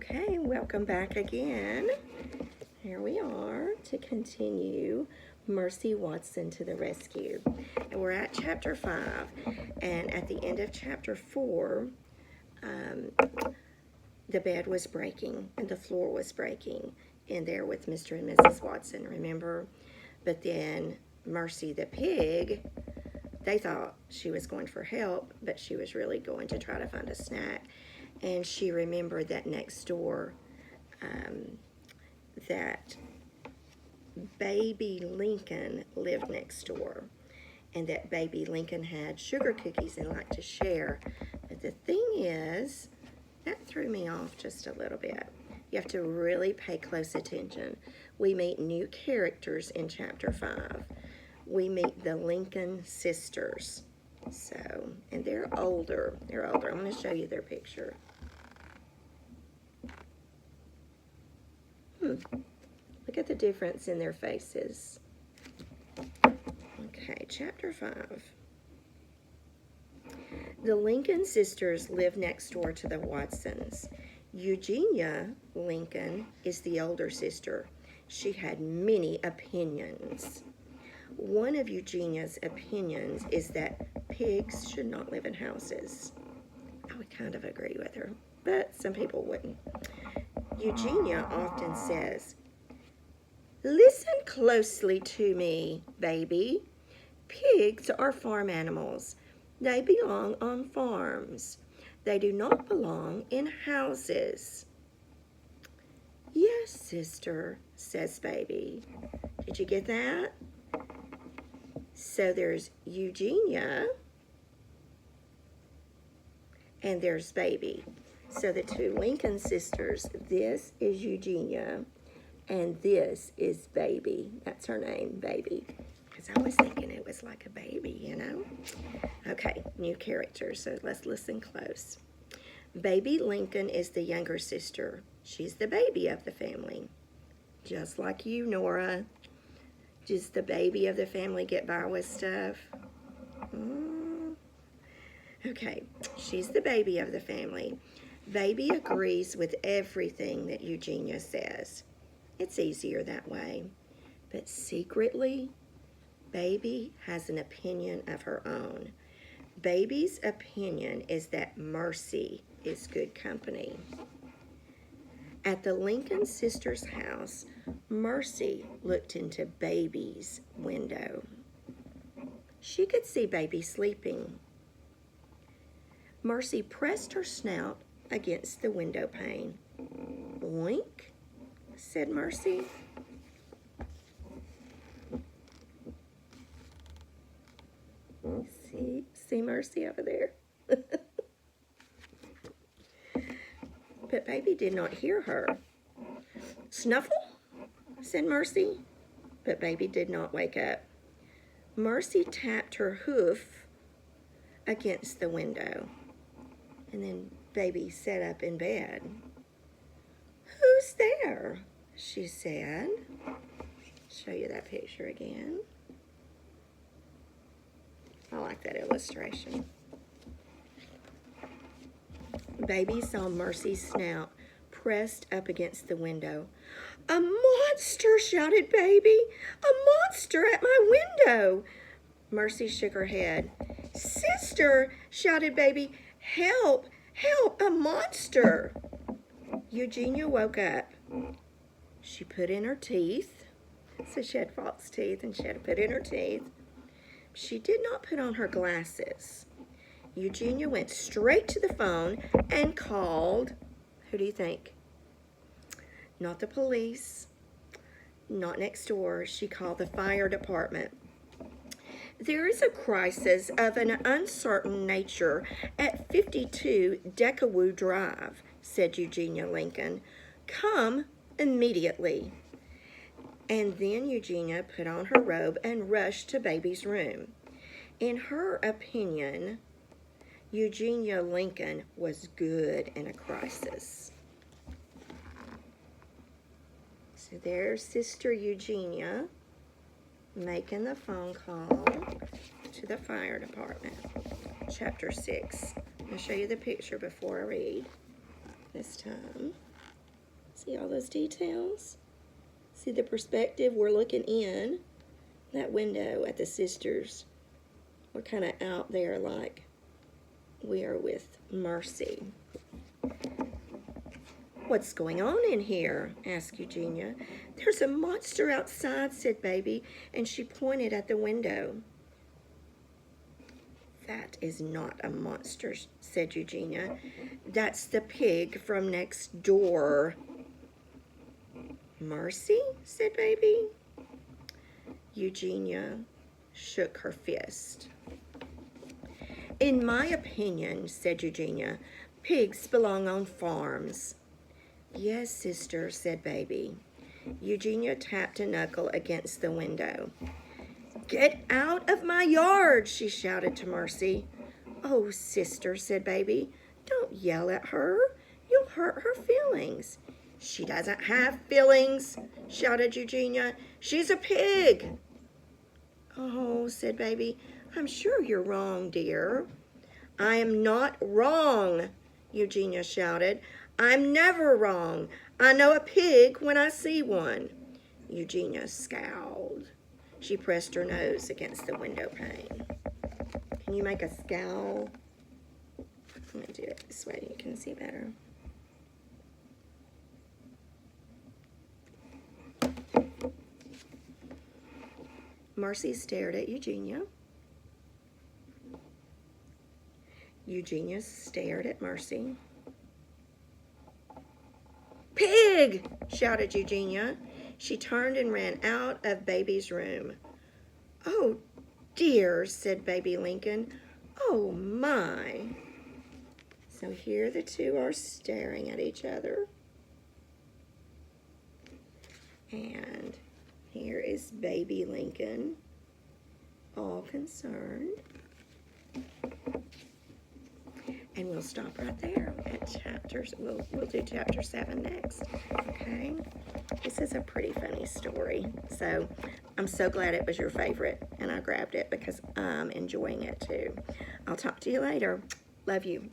Okay, welcome back again. Here we are to continue Mercy Watson to the Rescue. And we're at chapter 5, and at the end of chapter 4, the bed was breaking and the floor was breaking in there with Mr. and Mrs. Watson, remember? But then Mercy the pig, they thought she was going for help, but she was really going to try to find a snack. And she remembered that next door, that baby Lincoln lived next door, and that baby Lincoln had sugar cookies and liked to share. But the thing is, that threw me off just a little bit. You have to really pay close attention. We meet new characters in chapter 5. We meet the Lincoln sisters. So, and they're older. They're older. I'm going to show you their picture. Look at the difference in their faces. Okay, chapter 5. The Lincoln sisters live next door to the Watsons. Eugenia Lincoln is the older sister. She had many opinions. One of Eugenia's opinions is that pigs should not live in houses. I would kind of agree with her, but some people wouldn't. Eugenia often says, "Listen closely to me, baby. Pigs are farm animals. They belong on farms. They do not belong in houses." "Yes, sister," says baby. Did you get that? So there's Eugenia and there's baby. So the two Lincoln sisters, this is Eugenia and this is baby. That's her name, baby. Because I was thinking it was like a baby, you know? Okay, new characters, so let's listen close. Baby Lincoln is the younger sister. She's the baby of the family. Just like you, Nora. Does the baby of the family get by with stuff? Okay, she's the baby of the family. Baby agrees with everything that Eugenia says. It's easier that way. But secretly, baby has an opinion of her own. Baby's opinion is that Mercy is good company. At the Lincoln sisters' house, Mercy looked into baby's window. She could see baby sleeping. Mercy pressed her snout against the window pane. "Oink," said Mercy. See Mercy over there? But baby did not hear her. "Snuffle," said Mercy, but baby did not wake up. Mercy tapped her hoof against the window, and then baby sat up in bed. "Who's there?" she said. Show you that picture again. I like that illustration. Baby saw Mercy's snout pressed up against the window. "A monster!" shouted baby. "A monster at my window!" Mercy shook her head. "Sister!" shouted baby. "Help! Help! A monster!" Eugenia woke up. She put in her teeth. So she had false teeth and she had to put in her teeth. She did not put on her glasses. Eugenia went straight to the phone and called, who do you think? Not the police, not next door. She called the fire department. "There is a crisis of an uncertain nature at 52 Decawoo Drive," said Eugenia Lincoln. "Come immediately." And then Eugenia put on her robe and rushed to baby's room. In her opinion, Eugenia Lincoln was good in a crisis. So there's Sister Eugenia making the phone call to the fire department. Chapter 6. I'll show you the picture before I read this time. See all those details? See the perspective? We're looking in that window at the sisters. We're kind of out there like we are with Mercy. What's going on in here? Asked Eugenia. There's a monster outside, said Baby, and she pointed at the window. That is not a monster, said Eugenia. That's the pig from next door. Mercy, said Baby. Eugenia shook her fist. In my opinion, said Eugenia, pigs belong on farms. Yes, sister, said Baby. Eugenia tapped a knuckle against the window. Get out of my yard, she shouted to Mercy. Oh, sister, said Baby, don't yell at her. You'll hurt her feelings. She doesn't have feelings, shouted Eugenia. She's a pig. Oh, said Baby, I'm sure you're wrong, dear. I am not wrong, Eugenia shouted. I'm never wrong. I know a pig when I see one. Eugenia scowled. She pressed her nose against the window pane. Can you make a scowl? I'm going to do it this way. You can see better. Mercy stared at Eugenia. Eugenia stared at Mercy. Pig! Shouted Eugenia. She turned and ran out of Baby's room. Oh, dear, said Baby Lincoln. Oh, my. So here the two are staring at each other. And here is Baby Lincoln, all concerned. And we'll stop right there at chapters. We'll do chapter 7 next. Okay? This is a pretty funny story. So I'm so glad it was your favorite and I grabbed it because I'm enjoying it too. I'll talk to you later. Love you.